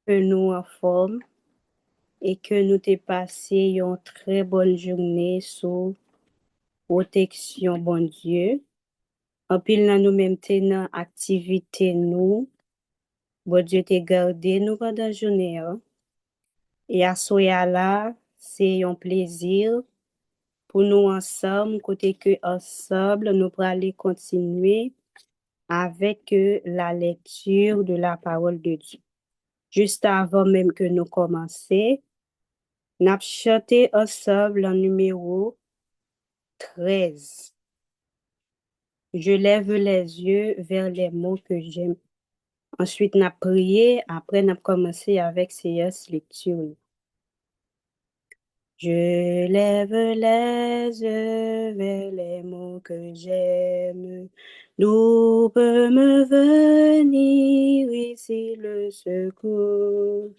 que nous en forme et que nous t'ai passé une très bonne journée sous protection, bon Dieu. En pile, dans nous-mêmes, tenant activité, nous, bon Dieu t'ai gardé nous pendant la journée, hein. Et à ce là, c'est un plaisir pour nous ensemble, côté que ensemble, nous pourrons aller continuer avec la lecture de la parole de Dieu. Juste avant même que nous commencions, nous avons chanté ensemble en numéro 13. Je lève les yeux vers les mots que j'aime. Ensuite, nous avons prié. Après, nous avons commencé avec séance lecture. Je lève les yeux vers les mots que j'aime. D'où peut me venir ici le secours?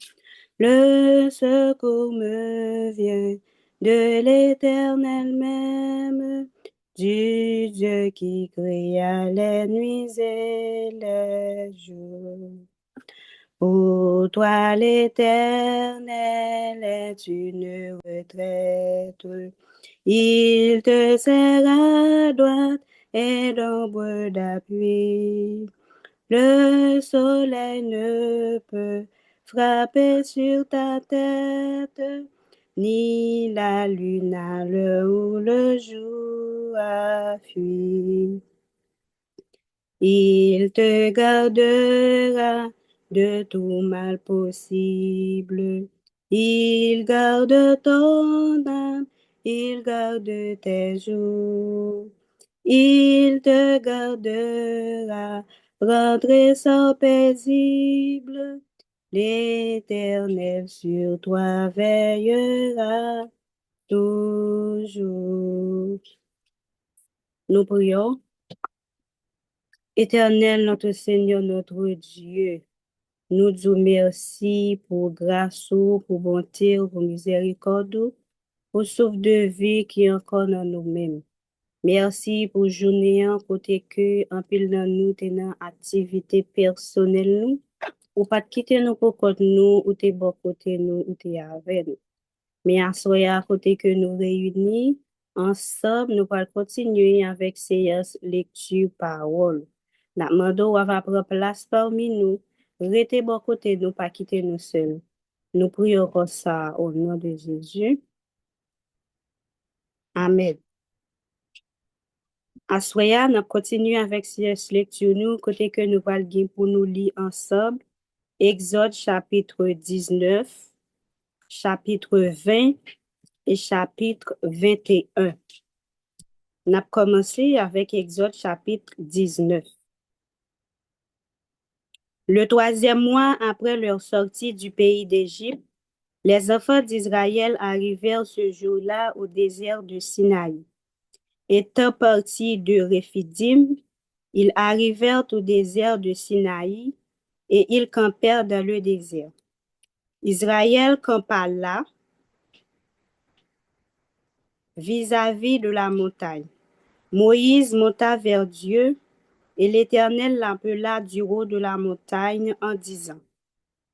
Le secours me vient de l'Éternel même, du Dieu qui créa les nuits et les jours. Pour toi, l'Éternel est une retraite. Il te sert à droite et d'ombre d'appui. Le soleil ne peut frapper sur ta tête, ni la lune à l'heure où le jour a fui. Il te gardera de tout mal possible. Il garde ton âme, il garde tes jours. Il te gardera, rentrer sans paisible. L'Éternel sur toi veillera toujours. Nous prions. Éternel, notre Seigneur, notre Dieu, nous disons merci pour grâce, pour bonté, pour miséricorde, pour souffle de vie qui est encore dans nous-mêmes. Merci pour journée en côté que en pile dans nous tenant activité personnelle nous ou pas quitter nous pour côté nous ou t'es bon côté nous ou t'es avec nous. Mais à soya côté que nous réunis ensemble, nous allons continuer avec séance lecture parole. N'a mando va prendre place parmi nous, restez bon côté nous, pas quitter nous seuls. Nous prions comme ça au nom de Jésus. Amen. À soya, nous continuons avec séance lecture nous, côté que nous allons pour nous lire ensemble. Exode chapitre 19, chapitre 20 et chapitre 21. On a commencé avec Exode chapitre 19. Le troisième mois après leur sortie du pays d'Égypte, les enfants d'Israël arrivèrent ce jour-là au désert de Sinaï. Étant partis de Réphidim, ils arrivèrent au désert de Sinaï et ils campèrent dans le désert. Israël campa là, vis-à-vis de la montagne. Moïse monta vers Dieu et l'Éternel l'appela du haut de la montagne en disant,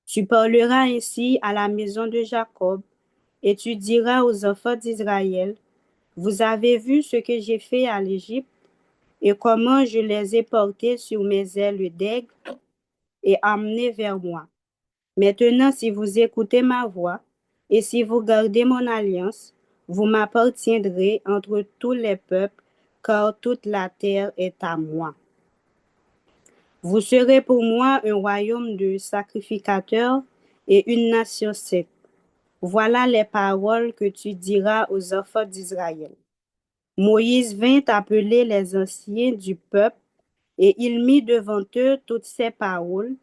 tu parleras ainsi à la maison de Jacob et tu diras aux enfants d'Israël, vous avez vu ce que j'ai fait à l'Égypte et comment je les ai portés sur mes ailes d'aigle et amenés vers moi. Maintenant, si vous écoutez ma voix et si vous gardez mon alliance, vous m'appartiendrez entre tous les peuples, car toute la terre est à moi. Vous serez pour moi un royaume de sacrificateurs et une nation sainte. Voilà les paroles que tu diras aux enfants d'Israël. Moïse vint appeler les anciens du peuple et il mit devant eux toutes ces paroles,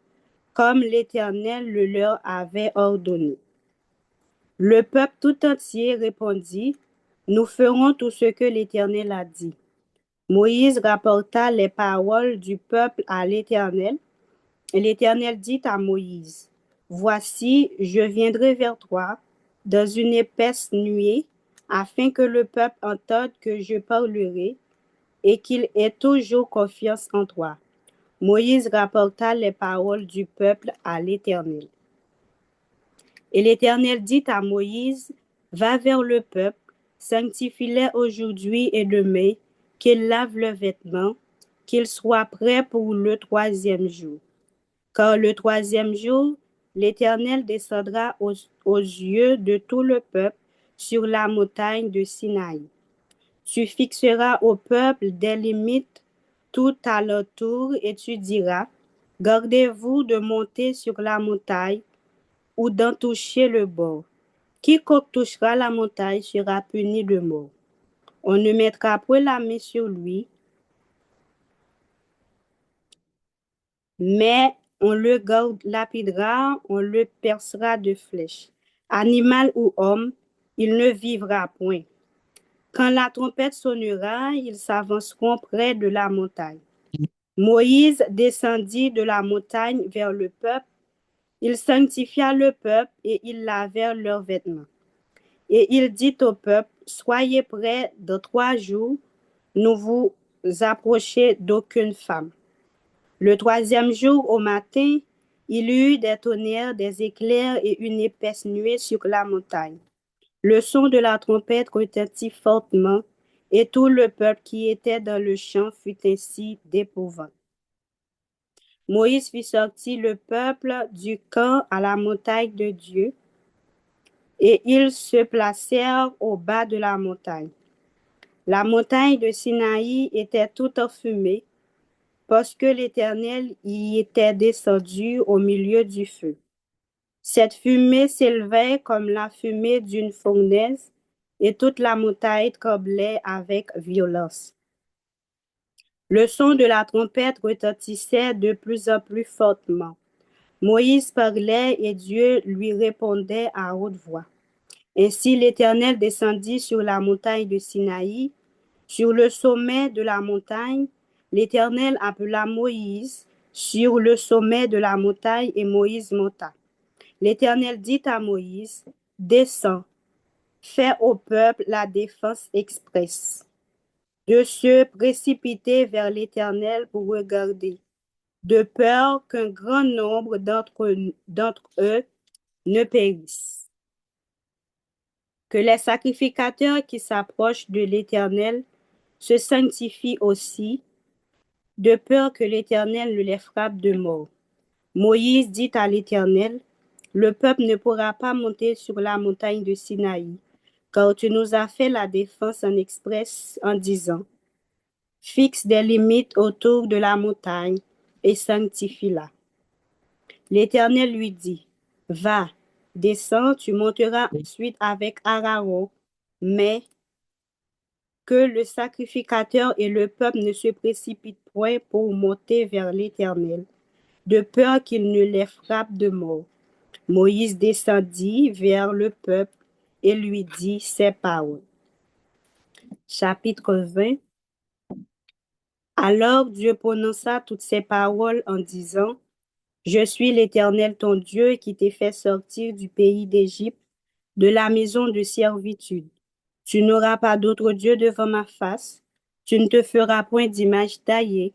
comme l'Éternel le leur avait ordonné. Le peuple tout entier répondit, nous ferons tout ce que l'Éternel a dit. Moïse rapporta les paroles du peuple à l'Éternel. Et l'Éternel dit à Moïse, voici, je viendrai vers toi dans une épaisse nuée, afin que le peuple entende que je parlerai et qu'il ait toujours confiance en toi. Moïse rapporta les paroles du peuple à l'Éternel. Et l'Éternel dit à Moïse, va vers le peuple, sanctifie-les aujourd'hui et demain, qu'ils lavent leurs vêtements, qu'ils soient prêts pour le troisième jour. Car le troisième jour, l'Éternel descendra aux yeux de tout le peuple sur la montagne de Sinaï. Tu fixeras au peuple des limites tout à leur tour et tu diras, gardez-vous de monter sur la montagne ou d'en toucher le bord. Quiconque touchera la montagne sera puni de mort. On ne mettra point la main sur lui, mais on le lapidera, on le percera de flèches. Animal ou homme, il ne vivra point. Quand la trompette sonnera, ils s'avanceront près de la montagne. Moïse descendit de la montagne vers le peuple. Il sanctifia le peuple et ils lavèrent leurs vêtements. Et il dit au peuple, soyez prêts dans 3 jours, ne vous approchez d'aucune femme. Le troisième jour au matin, il y eut des tonnerres, des éclairs et une épaisse nuée sur la montagne. Le son de la trompette retentit fortement, et tout le peuple qui était dans le champ fut ainsi d'épouvante. Moïse fit sortir le peuple du camp à la montagne de Dieu, et ils se placèrent au bas de la montagne. La montagne de Sinaï était toute en fumée, parce que l'Éternel y était descendu au milieu du feu. Cette fumée s'élevait comme la fumée d'une fournaise, et toute la montagne tremblait avec violence. Le son de la trompette retentissait de plus en plus fortement. Moïse parlait et Dieu lui répondait à haute voix. Ainsi l'Éternel descendit sur la montagne de Sinaï. Sur le sommet de la montagne, l'Éternel appela Moïse sur le sommet de la montagne et Moïse monta. L'Éternel dit à Moïse, descends, fais au peuple la défense expresse de se précipiter vers l'Éternel pour regarder, de peur qu'un grand nombre d'entre eux ne périssent. Que les sacrificateurs qui s'approchent de l'Éternel se sanctifient aussi, de peur que l'Éternel ne les frappe de mort. Moïse dit à l'Éternel, le peuple ne pourra pas monter sur la montagne de Sinaï, car tu nous as fait la défense en express en disant, fixe des limites autour de la montagne et sanctifie-la. L'Éternel lui dit, va, descends, tu monteras ensuite avec Aaron, mais que le sacrificateur et le peuple ne se précipitent point pour monter vers l'Éternel, de peur qu'il ne les frappe de mort. Moïse descendit vers le peuple et lui dit ces paroles. Chapitre 20. Alors Dieu prononça toutes ces paroles en disant, je suis l'Éternel ton Dieu qui t'ai fait sortir du pays d'Égypte, de la maison de servitude. Tu n'auras pas d'autre Dieu devant ma face. Tu ne te feras point d'image taillée,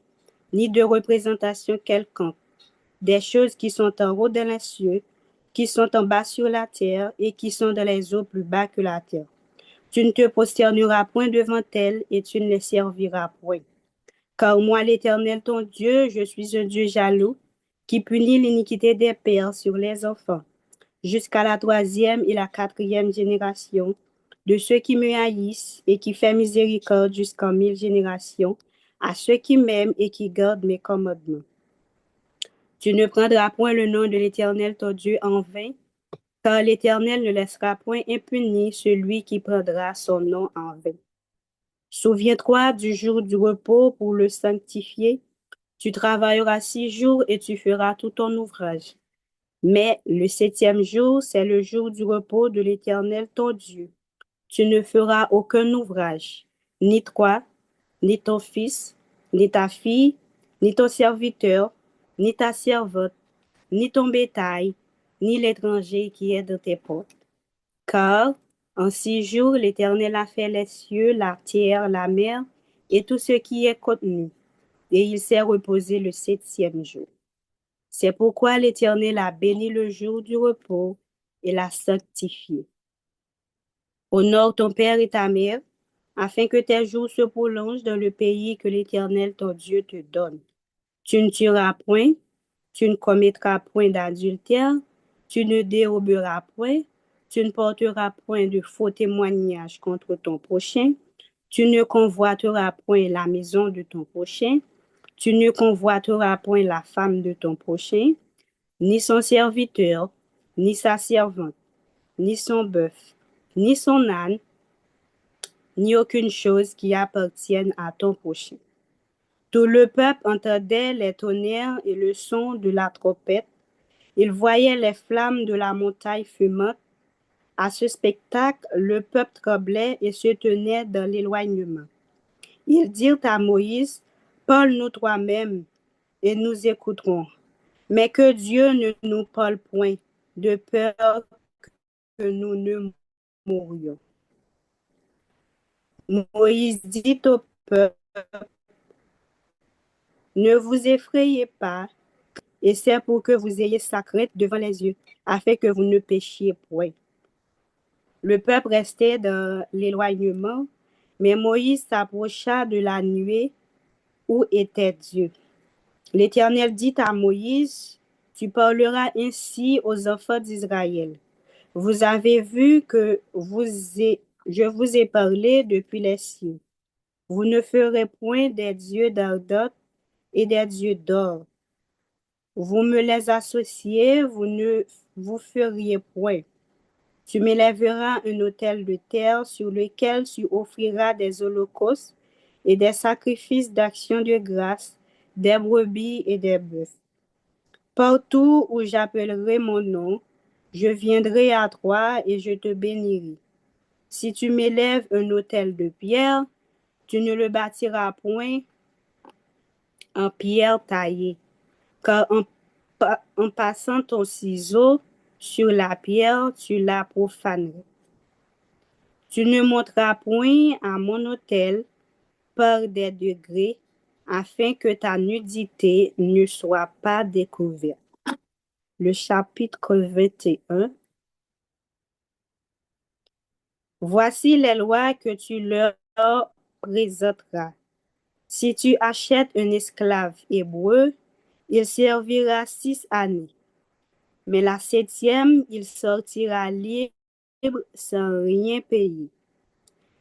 ni de représentation quelconque. Des choses qui sont en haut dans les cieux, qui sont en bas sur la terre et qui sont dans les eaux plus bas que la terre. Tu ne te prosterneras point devant elles et tu ne les serviras point. Car moi, l'Éternel ton Dieu, je suis un Dieu jaloux, qui punit l'iniquité des pères sur les enfants, jusqu'à la 3e et la 4e génération, de ceux qui me haïssent et qui fait miséricorde jusqu'en 1000 générations, à ceux qui m'aiment et qui gardent mes commandements. Tu ne prendras point le nom de l'Éternel ton Dieu en vain, car l'Éternel ne laissera point impuni celui qui prendra son nom en vain. Souviens-toi du jour du repos pour le sanctifier. Tu travailleras 6 jours et tu feras tout ton ouvrage. Mais le 7e jour, c'est le jour du repos de l'Éternel ton Dieu. Tu ne feras aucun ouvrage, ni toi, ni ton fils, ni ta fille, ni ton serviteur, ni ta servante, ni ton bétail, ni l'étranger qui est dans tes portes. Car en 6 jours, l'Éternel a fait les cieux, la terre, la mer et tout ce qui est contenu, et il s'est reposé le 7e jour. C'est pourquoi l'Éternel a béni le jour du repos et la sanctifier. Honore ton père et ta mère, afin que tes jours se prolongent dans le pays que l'Éternel ton Dieu te donne. Tu ne tueras point, tu ne commettras point d'adultère, tu ne déroberas point, tu ne porteras point de faux témoignages contre ton prochain, tu ne convoiteras point la maison de ton prochain, tu ne convoiteras point la femme de ton prochain, ni son serviteur, ni sa servante, ni son bœuf, ni son âne, ni aucune chose qui appartienne à ton prochain. Tout le peuple entendait les tonnerres et le son de la trompette. Il voyait les flammes de la montagne fumante. À ce spectacle, le peuple tremblait et se tenait dans l'éloignement. Ils dirent à Moïse, parle-nous toi-même et nous écouterons. Mais que Dieu ne nous parle point, de peur que nous ne mourions. Moïse dit au peuple, ne vous effrayez pas, et c'est pour que vous ayez sa crainte devant les yeux, afin que vous ne péchiez point. Le peuple restait dans l'éloignement, mais Moïse s'approcha de la nuée où était Dieu. L'Éternel dit à Moïse, tu parleras ainsi aux enfants d'Israël. Vous avez vu que je vous ai parlé depuis les cieux. Vous ne ferez point des dieux d'ardeur et des dieux d'or. Vous me les associez, vous ne vous feriez point. Tu m'élèveras un autel de terre sur lequel tu offriras des holocaustes et des sacrifices d'action de grâce, des brebis et des bœufs. Partout où j'appellerai mon nom, je viendrai à toi et je te bénirai. Si tu m'élèves un autel de pierre, tu ne le bâtiras point en pierre taillée, car en passant ton ciseau sur la pierre, tu la profanerais. Tu ne monteras point à mon autel par des degrés, afin que ta nudité ne soit pas découverte. Le chapitre 21. Voici les lois que tu leur présenteras. Si tu achètes un esclave hébreu, il servira 6 années. Mais la 7e, il sortira libre sans rien payer.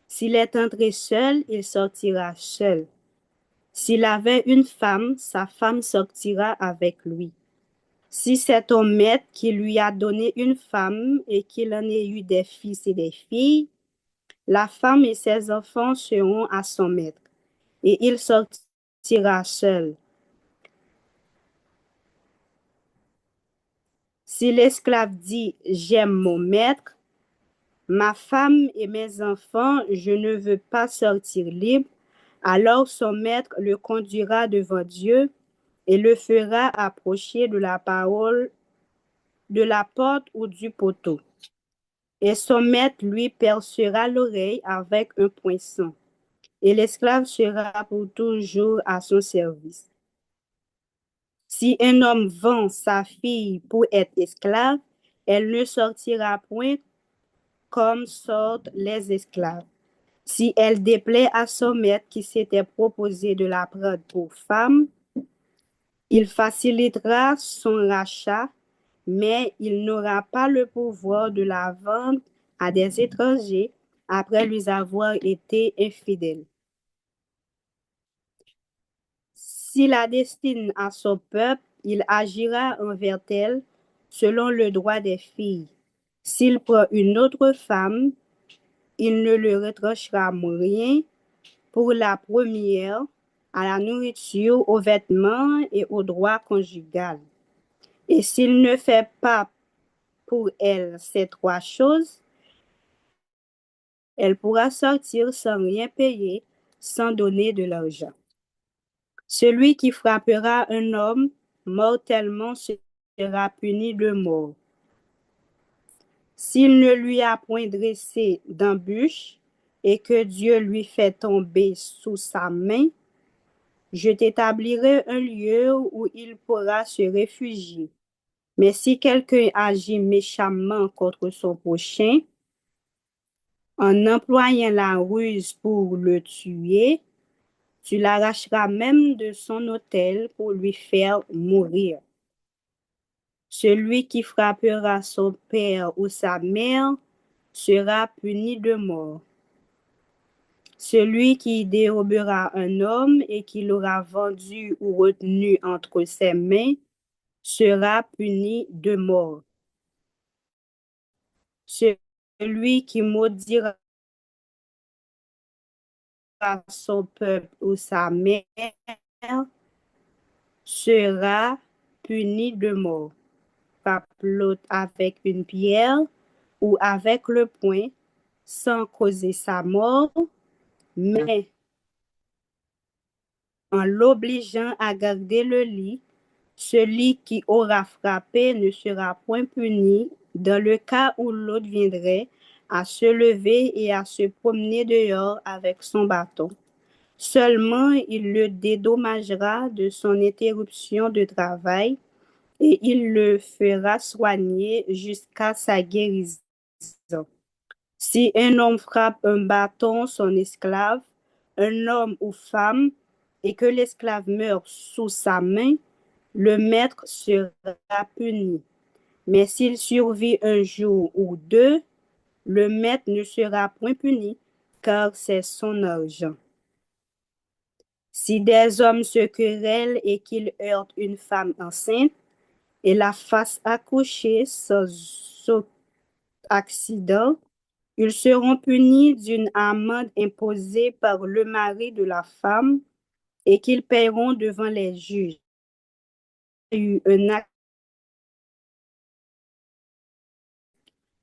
S'il est entré seul, il sortira seul. S'il avait une femme, sa femme sortira avec lui. Si c'est ton maître qui lui a donné une femme et qu'il en ait eu des fils et des filles, la femme et ses enfants seront à son maître, et il sortira seul. Si l'esclave dit, j'aime mon maître, ma femme et mes enfants, je ne veux pas sortir libre, alors son maître le conduira devant Dieu et le fera approcher de la parole, de la porte ou du poteau. Et son maître lui percera l'oreille avec un poinçon, et l'esclave sera pour toujours à son service. Si un homme vend sa fille pour être esclave, elle ne sortira point comme sortent les esclaves. Si elle déplaît à son maître qui s'était proposé de la prendre pour femme, il facilitera son rachat, mais il n'aura pas le pouvoir de la vendre à des étrangers après lui avoir été infidèle. S'il la destine à son peuple, il agira envers elle selon le droit des filles. S'il prend une autre femme, il ne le retranchera rien pour la première, à la nourriture, aux vêtements et au droit conjugal. Et s'il ne fait pas pour elle ces 3 choses, elle pourra sortir sans rien payer, sans donner de l'argent. Celui qui frappera un homme mortellement sera puni de mort. S'il ne lui a point dressé d'embûche et que Dieu lui fait tomber sous sa main, je t'établirai un lieu où il pourra se réfugier. Mais si quelqu'un agit méchamment contre son prochain, en employant la ruse pour le tuer, tu l'arracheras même de son autel pour lui faire mourir. Celui qui frappera son père ou sa mère sera puni de mort. Celui qui dérobera un homme et qui l'aura vendu ou retenu entre ses mains sera puni de mort. Celui qui maudira son peuple ou sa mère sera puni de mort. Frappe l'autre avec une pierre ou avec le poing sans causer sa mort, mais en l'obligeant à garder le lit, celui qui aura frappé ne sera point puni dans le cas où l'autre viendrait à se lever et à se promener dehors avec son bâton. Seulement, il le dédommagera de son interruption de travail et il le fera soigner jusqu'à sa guérison. Si un homme frappe un bâton son esclave, un homme ou femme, et que l'esclave meurt sous sa main, le maître sera puni. Mais s'il survit un jour ou deux, le maître ne sera point puni, car c'est son argent. Si des hommes se querellent et qu'ils heurtent une femme enceinte et la fassent accoucher sans aucun accident, ils seront punis d'une amende imposée par le mari de la femme et qu'ils paieront devant les juges. Il y a eu un acte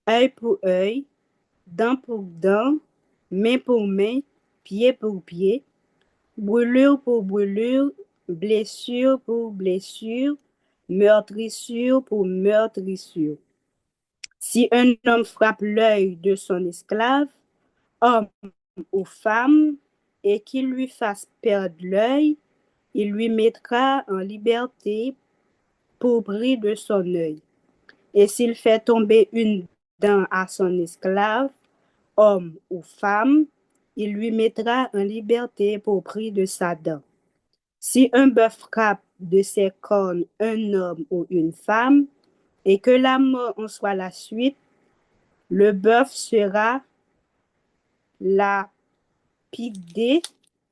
œil pour œil, dent pour dent, main pour main, pied pour pied, brûlure pour brûlure, blessure pour blessure, meurtrissure pour meurtrissure. Si un homme frappe l'œil de son esclave, homme ou femme, et qu'il lui fasse perdre l'œil, il lui mettra en liberté pour prix de son œil. Et s'il fait tomber une dent à son esclave, homme ou femme, il lui mettra en liberté pour prix de sa dent. Si un bœuf frappe de ses cornes un homme ou une femme, et que la mort en soit la suite, le bœuf sera lapidé,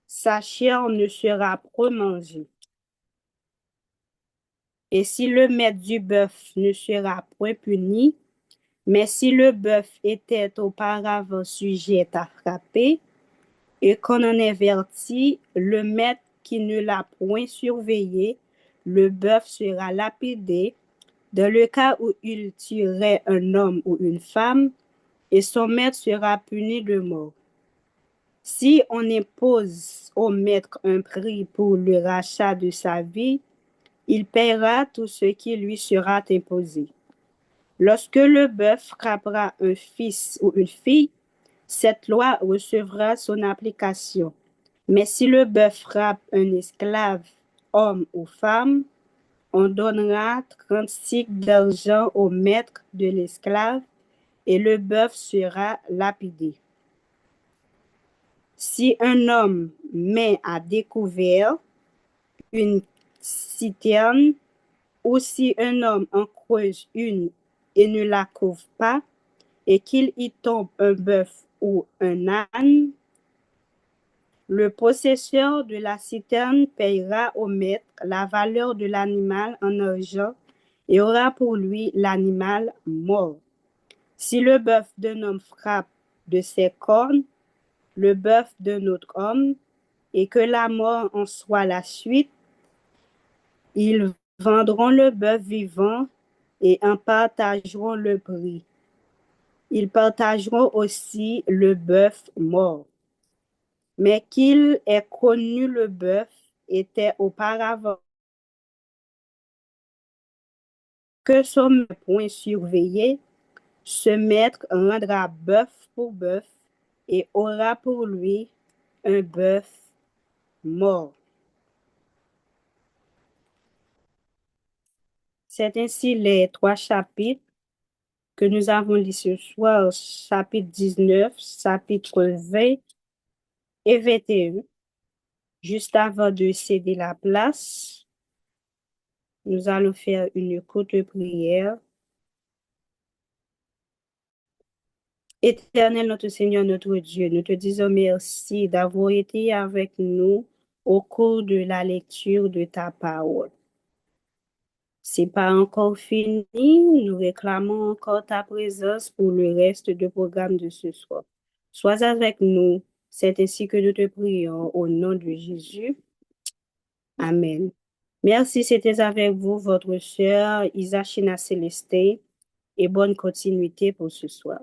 sa chair ne sera point mangée. Et si le maître du bœuf ne sera point puni, mais si le bœuf était auparavant sujet à frapper, et qu'on en avertit le maître qui ne l'a point surveillé, le bœuf sera lapidé dans le cas où il tuerait un homme ou une femme, et son maître sera puni de mort. Si on impose au maître un prix pour le rachat de sa vie, il paiera tout ce qui lui sera imposé. Lorsque le bœuf frappera un fils ou une fille, cette loi recevra son application. Mais si le bœuf frappe un esclave, homme ou femme, on donnera 30 cycles d'argent au maître de l'esclave et le bœuf sera lapidé. Si un homme met à découvert une citerne ou si un homme en creuse une et ne la couvre pas, et qu'il y tombe un bœuf ou un âne, le possesseur de la citerne payera au maître la valeur de l'animal en argent et aura pour lui l'animal mort. Si le bœuf d'un homme frappe de ses cornes le bœuf d'un autre homme, et que la mort en soit la suite, ils vendront le bœuf vivant et en partageront le prix. Ils partageront aussi le bœuf mort. Mais qu'il ait connu le bœuf était auparavant que son point surveillé, ce maître rendra bœuf pour bœuf et aura pour lui un bœuf mort. C'est ainsi les trois chapitres que nous avons lus ce soir, chapitre 19, chapitre 20 et 21. Juste avant de céder la place, nous allons faire une courte prière. Éternel, notre Seigneur, notre Dieu, nous te disons merci d'avoir été avec nous au cours de la lecture de ta parole. C'est pas encore fini, nous réclamons encore ta présence pour le reste du programme de ce soir. Sois avec nous, c'est ainsi que nous te prions au nom de Jésus. Amen. Merci, c'était avec vous, votre sœur Isachina Célestin, et bonne continuité pour ce soir.